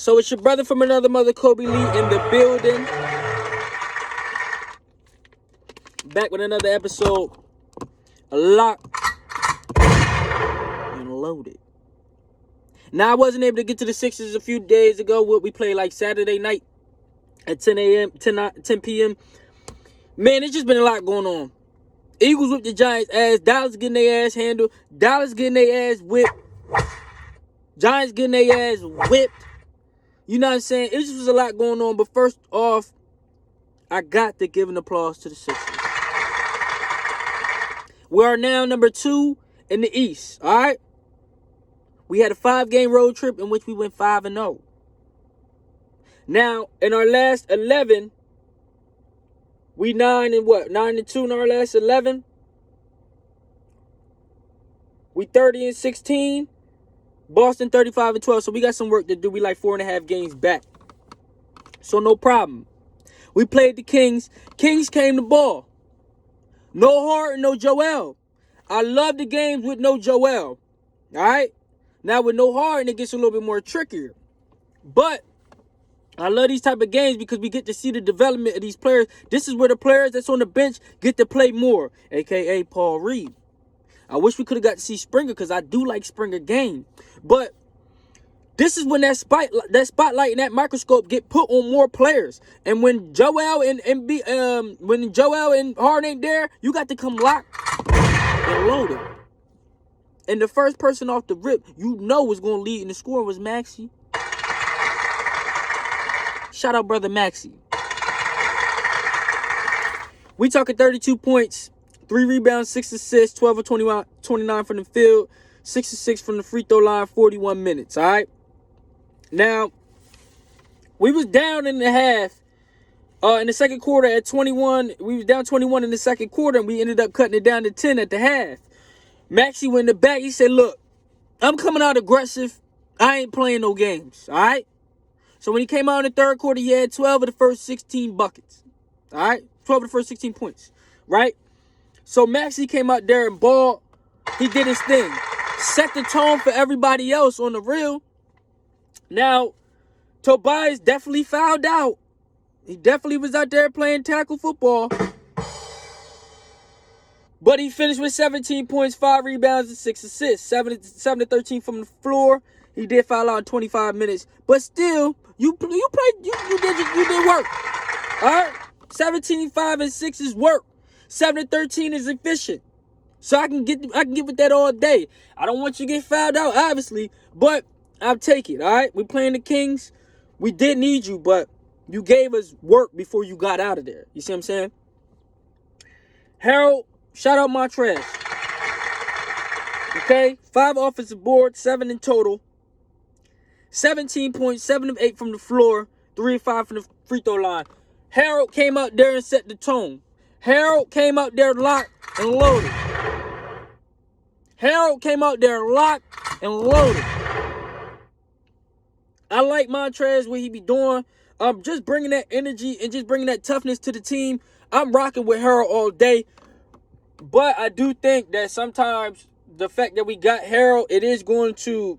So it's your brother from another mother, Kobe Lee, in the building. Back with another episode. Locked and loaded. Now, I wasn't able to get to the Sixers a few days ago. We played like Saturday night at 10 p.m. Man, it's just been a lot going on. Eagles whipped the Giants' ass. Dallas getting their ass handled. Dallas getting their ass whipped. Giants getting their ass whipped. You know what I'm saying? It just was a lot going on. But first off, I got to give an applause to the Sixers. We are now number 2 in the East. All right? We had a 5-game road trip in which we went 5-0. Now, in our last 11, we 9-2 in our last 11. We 30-16. Boston 35-12. So we got some work to do. We like 4.5 games back. So no problem. We played the Kings. Kings came to ball. No Harden, no Joel. I love the games with no Joel. All right? Now with no Harden, it gets a little bit more trickier. But I love these type of games because we get to see the development of these players. This is where the players that's on the bench get to play more, a.k.a. Paul Reed. I wish we could have got to see Springer because I do like Springer game. But this is when that spotlight and that microscope get put on more players. And when Joel and Harden ain't there, you got to come locked and loaded. And the first person off the rip you know was going to lead in the scoring was Maxey. Shout out, brother Maxey. We talking 32 points, 3 rebounds, 6 assists, 12 of 29 from the field, 6 of 6 from the free throw line, 41 minutes, all right? Now, we was down in the half. In the second quarter at 21. We was down 21 in the second quarter, and we ended up cutting it down to 10 at the half. Maxey went in the back. He said, look, I'm coming out aggressive. I ain't playing no games, all right? So when he came out in the third quarter, he had 12 of the first 16 buckets, all right? 12 of the first 16 points, right? So Maxey came out there and balled. He did his thing. Set the tone for everybody else on the real. Now, Tobias definitely fouled out. He definitely was out there playing tackle football. But he finished with 17 points, 5 rebounds, and 6 assists. 7 to 13 from the floor. He did foul out in 25 minutes. But still, you did work. All right? 17, 5, and 6 is work. 7 to 13 is efficient. So I can get with that all day. I don't want you to get fouled out, obviously, but I'll take it, all right? We're playing the Kings. We did need you, but you gave us work before you got out of there. You see what I'm saying? Harold, shout out Montrez. Okay? 5 offensive boards, 7 in total. 17 points, 7 of 8 from the floor, 3 of 5 from the free throw line. Harold came out there and set the tone. Harold came out there locked and loaded. Harold came out there locked and loaded. I like Montrez, what he be doing. Just bringing that energy and just bringing that toughness to the team. I'm rocking with Harold all day. But I do think that sometimes the fact that we got Harold, it is going to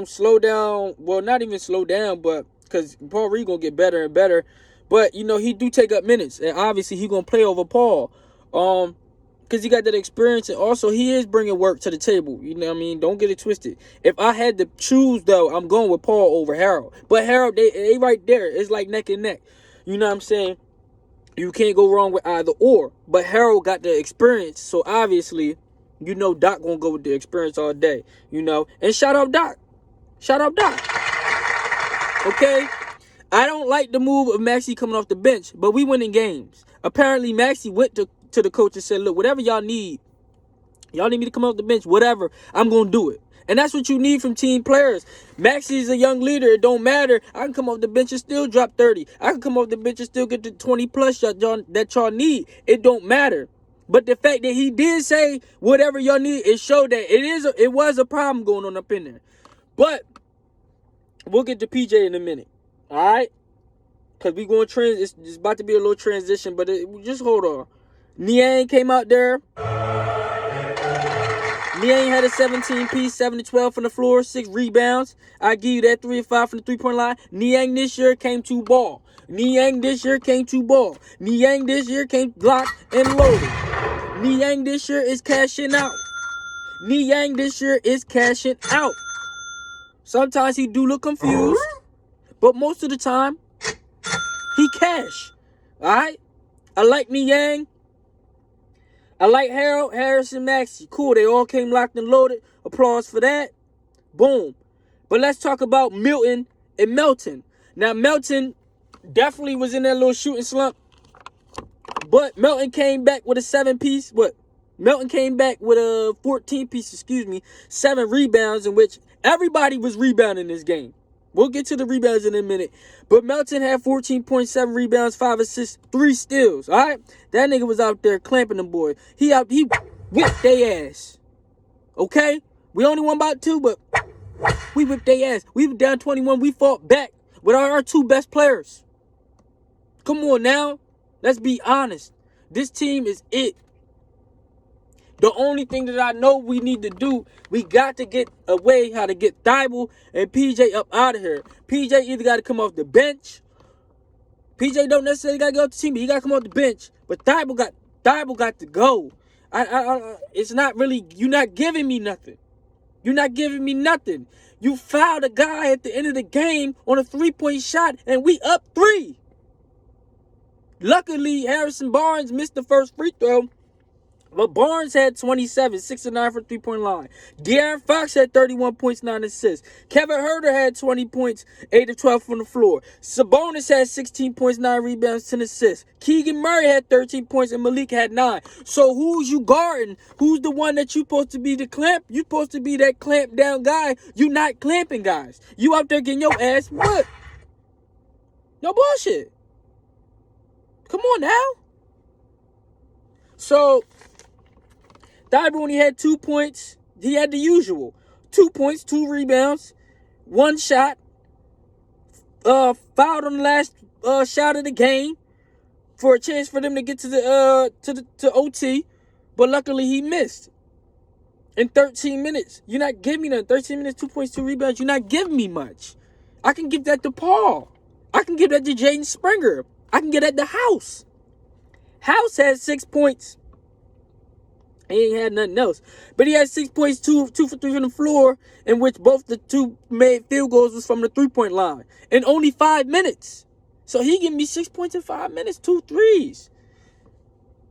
slow down. Well, not even slow down, but because Paul Reed going to get better and better. But, you know, he do take up minutes. And obviously, he going to play over Paul. Because he got that experience. And also, he is bringing work to the table. You know what I mean? Don't get it twisted. If I had to choose, though, I'm going with Paul over Harold. But Harold, they right there. It's like neck and neck. You know what I'm saying? You can't go wrong with either or. But Harold got the experience. So, obviously, you know Doc going to go with the experience all day. You know? And shout out Doc. Shout out Doc. Okay? I don't like the move of Maxey coming off the bench, but we winning games. Apparently, Maxey went to the coach and said, look, whatever y'all need me to come off the bench, whatever, I'm going to do it. And that's what you need from team players. Maxey is a young leader. It don't matter. I can come off the bench and still drop 30. I can come off the bench and still get the 20 plus that y'all need. It don't matter. But the fact that he did say whatever y'all need, it showed that it was a problem going on up in there. But we'll get to PJ in a minute. All right? Because we going to it's about to be a little transition, but just hold on. Niang came out there. Niang had a 17-piece, 7 to 12 from the floor, 6 rebounds. I give you that 3 of 5 from the three-point line. Niang this year came to ball. Niang this year came to ball. Niang this year came locked and loaded. Niang this year is cashing out. Niang this year is cashing out. Sometimes he do look confused, but most of the time, he cash. Alright? I like Niang. I like Harold, Harrison, Maxey. Cool, they all came locked and loaded. Applause for that. Boom. But let's talk about Milton and Melton. Now, Melton definitely was in that little shooting slump. But Melton came back with a 7-piece. Melton came back with a 14-piece, 7 rebounds, in which everybody was rebounding this game. We'll get to the rebounds in a minute. But Melton had 14.7 rebounds, 5 assists, 3 steals. All right? That nigga was out there clamping them boys. He whipped their ass. Okay? We only won about 2, but we whipped their ass. We were down 21. We fought back with our 2 best players. Come on now. Let's be honest. This team is it. The only thing that I know we need to do, we got to get a way how to get Thibault and PJ up out of here. PJ either got to come off the bench. PJ don't necessarily got to go off the team, but he got to come off the bench. But Thibault got to go. It's not really, you're not giving me nothing. You're not giving me nothing. You fouled a guy at the end of the game on a 3-point shot, and we up 3. Luckily, Harrison Barnes missed the first free throw. But Barnes had 27, 6 of 9 for 3-point line. De'Aaron Fox had 31 points, 9 assists. Kevin Huerter had 20 points, 8 of 12 from the floor. Sabonis had 16 points, 9 rebounds, 10 assists. Keegan Murray had 13 points, and Malik had 9. So who's you guarding? Who's the one that you supposed to be the clamp? You supposed to be that clamp down guy. You not clamping guys. You out there getting your ass whipped. No bullshit. Come on now. So Thibault only had 2 points. He had the usual. 2 points, 2 rebounds, 1 shot. Fouled on the last shot of the game for a chance for them to get to the OT. But luckily he missed. In 13 minutes. You're not giving me nothing. 13 minutes, 2 points, 2 rebounds. You're not giving me much. I can give that to Paul. I can give that to Jaden Springer. I can get that to House. House had 6 points. He ain't had nothing else. But he had 6 points, 2 for 3 from the floor, in which both the 2 made field goals was from the 3-point line. In only 5 minutes. So he gave me 6 points in 5 minutes, 2 threes.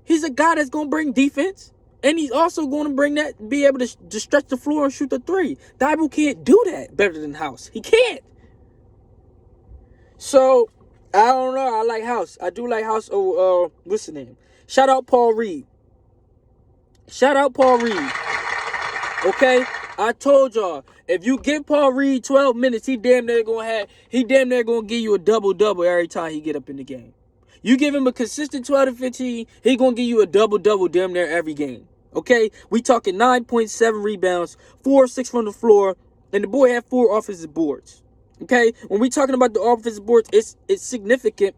He's a guy that's going to bring defense. And he's also going to be able to stretch the floor and shoot the 3. Thibault can't do that better than House. He can't. So, I don't know. I like House. I do like House. What's the name? Shout out Paul Reed. Shout out Paul Reed. Okay? I told y'all, if you give Paul Reed 12 minutes, he damn near gonna give you a double-double every time he get up in the game. You give him a consistent 12 to 15, he gonna give you a double-double damn near every game. Okay? We talking 9.7 rebounds, 4 of 6 from the floor, and the boy had 4 offensive boards. Okay? When we talking about the offensive boards, it's significant.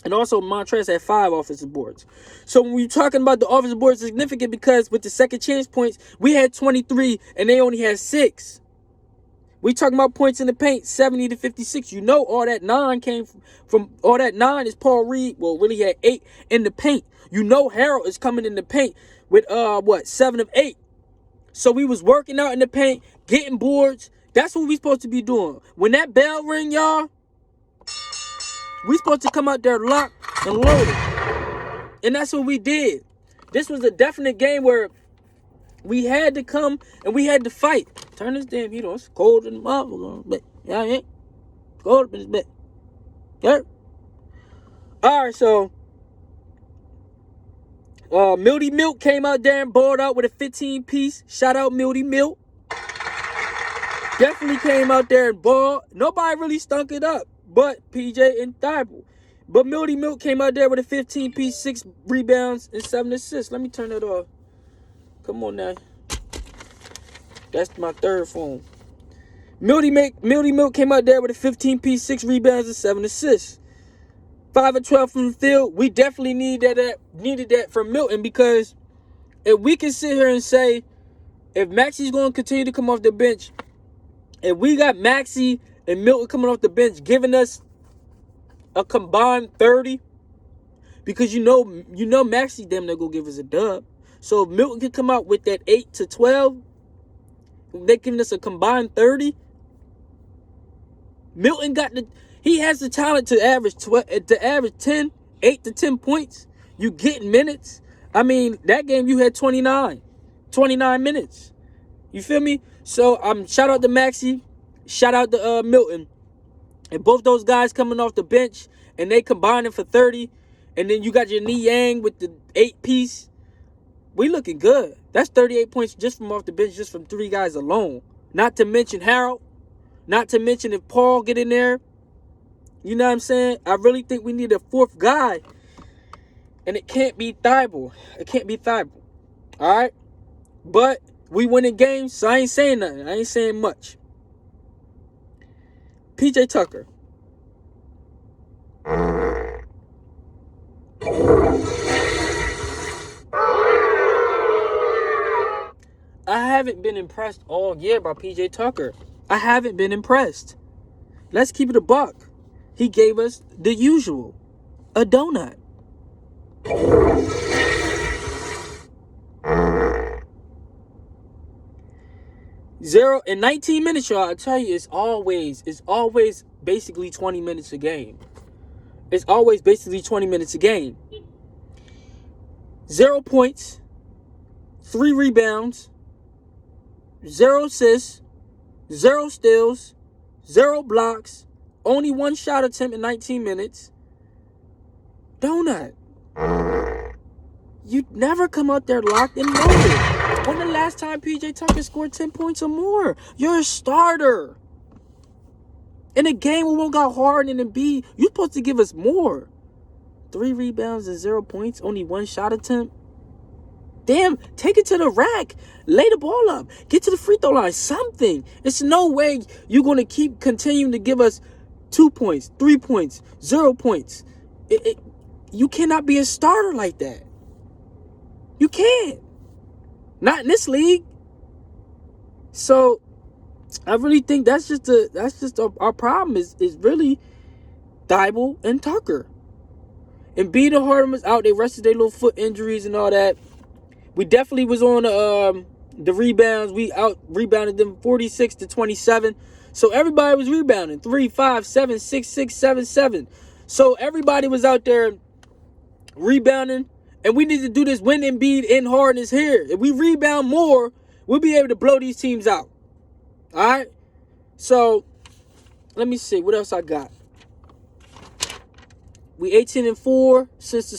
And also, Montrezl had 5 offensive boards. So when we're talking about the offensive boards, it's significant because with the second chance points, we had 23 and they only had 6. We talking about points in the paint, 70 to 56. You know all that 9 came from all that 9 is Paul Reed. Well, really had 8 in the paint. You know Harold is coming in the paint with 7 of 8. So we was working out in the paint, getting boards. That's what we supposed to be doing. When that bell ring, y'all, we supposed to come out there locked and loaded. And that's what we did. This was a definite game where we had to come and we had to fight. Turn this damn heat on. It's cold in the motherfucker. Yeah, ain't cold up in this bed. Yeah. Alright, so Milty Milk came out there and balled out with a 15-piece. Shout out Milty Milk. Definitely came out there and balled. Nobody really stunk it up but PJ and Thibault. But Milty Milk came out there with a 15-piece, 6 rebounds, and 7 assists. Let me turn that off. Come on now. That's my third phone. Milty Milk came out there with a 15-piece, 6 rebounds, and 7 assists. 5 of 12 from the field. We definitely needed that from Milton, because if we can sit here and say if Maxi's going to continue to come off the bench, if we got Maxi and Milton coming off the bench giving us a combined 30, because you know Maxi damn near go give us a dub. So if Milton can come out with that 8 to 12, they giving us a combined 30. Milton he has the talent to average 10, 8 to 10 points. You get minutes. I mean, that game you had 29 minutes. You feel me? So shout out to Maxi, shout out to Milton. And both those guys coming off the bench and they combining for 30. And then you got your Niang with the 8-piece. We looking good. That's 38 points just from off the bench, just from 3 guys alone. Not to mention Harold. Not to mention if Paul get in there. You know what I'm saying? I really think we need a 4th guy. And it can't be Thibault. It can't be Thibault. All right? But we winning games, so I ain't saying nothing. I ain't saying much. PJ Tucker. I haven't been impressed all year by PJ Tucker. I haven't been impressed. Let's keep it a buck. He gave us the usual. A donut. Zero in 19 minutes, y'all. I tell you, it's always basically 20 minutes a game. It's always basically 20 minutes a game. 0 points, 3 rebounds, 0 assists, 0 steals, 0 blocks, only 1 shot attempt in 19 minutes. Donut. You never come out there locked and loaded. When the last time PJ Tucker scored 10 points or more? You're a starter. In a game where we got Harden and Embiid, you're supposed to give us more. 3 rebounds and 0 points, only 1 shot attempt. Damn, take it to the rack. Lay the ball up. Get to the free throw line. Something. It's no way you're going to keep continuing to give us 2 points, 3 points, 0 points. You cannot be a starter like that. You can't. Not in this league. So I really think that's just our problem is really Thibault and Tucker. And Embiid and Harden was out. They rested their little foot injuries and all that. We definitely was on the rebounds. We out rebounded them 46 to 27. So everybody was rebounding 3, 5, 7, 6, 6, 7, 7. So everybody was out there rebounding. And we need to do this when Embiid and Harden is here. If we rebound more, we'll be able to blow these teams out. All right? So, let me see. What else I got? We 18-4 since the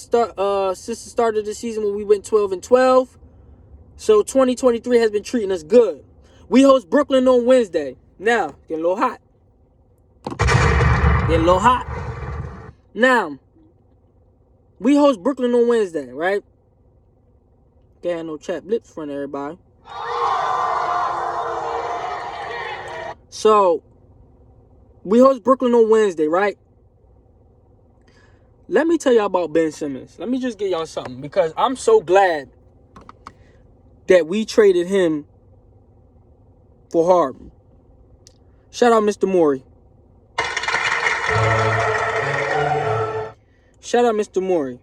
start of the season when we went 12-12. So, 2023 has been treating us good. We host Brooklyn on Wednesday. Now, getting a little hot. Now, we host Brooklyn on Wednesday, right? Can't have no chapped lips in front of everybody. So, we host Brooklyn on Wednesday, right? Let me tell y'all about Ben Simmons. Let me just give y'all something. Because I'm so glad that we traded him for Harden. Shout out Mr. Morey. Shout out Mr. Morey.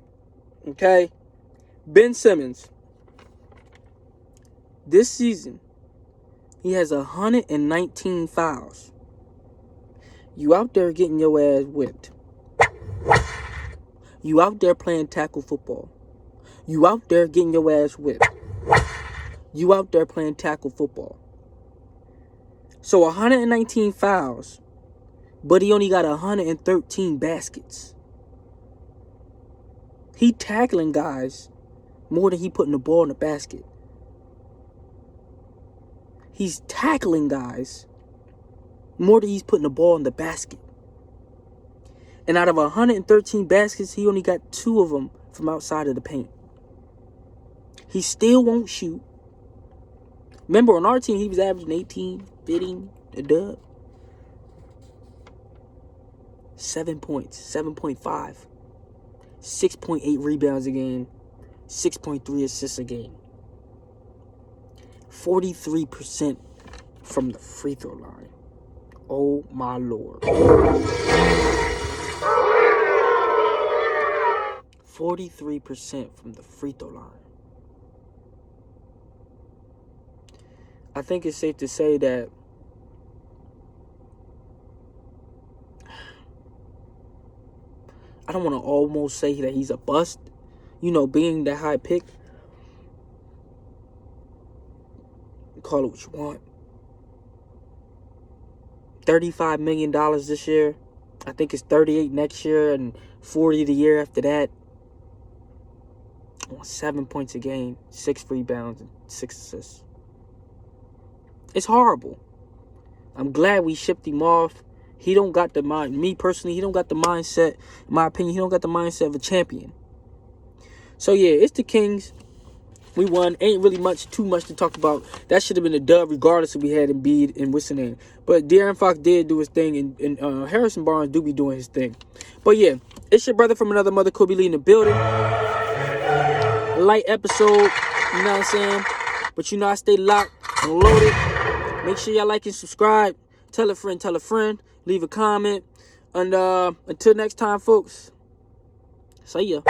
Okay? Ben Simmons. This season, he has 119 fouls. You out there getting your ass whipped. You out there playing tackle football. You out there getting your ass whipped. You out there playing tackle football. So 119 fouls, but he only got 113 baskets. He tackling guys more than he putting the ball in the basket. He's tackling guys more than he's putting the ball in the basket. And out of 113 baskets, he only got 2 of them from outside of the paint. He still won't shoot. Remember, on our team, he was averaging 18, 15, a dub. 7 points, 7.5. 6.8 rebounds a game. 6.3 assists a game. 43% from the free throw line. Oh, my Lord. 43% from the free throw line. I think it's safe to say that I don't want to almost say that he's a bust, being that high pick. Call it what you want. $35 million this year. I think it's 38 next year and 40 the year after that. 7 points a game, 6 rebounds, and 6 assists. It's horrible. I'm glad we shipped him off. He don't got the mind. Me personally, he don't got the mindset. In my opinion, he don't got the mindset of a champion. So yeah, it's the Kings. We won. Ain't really too much to talk about. That should have been a dub, regardless if we had Embiid and what's the name. But De'Aaron Fox did do his thing, and Harrison Barnes do be doing his thing. But yeah, it's your brother from another mother, Kobe Lee, in the building. Light episode, you know what I'm saying? But I stay locked and loaded. Make sure y'all like and subscribe. Tell a friend. Leave a comment. And until next time, folks. See ya.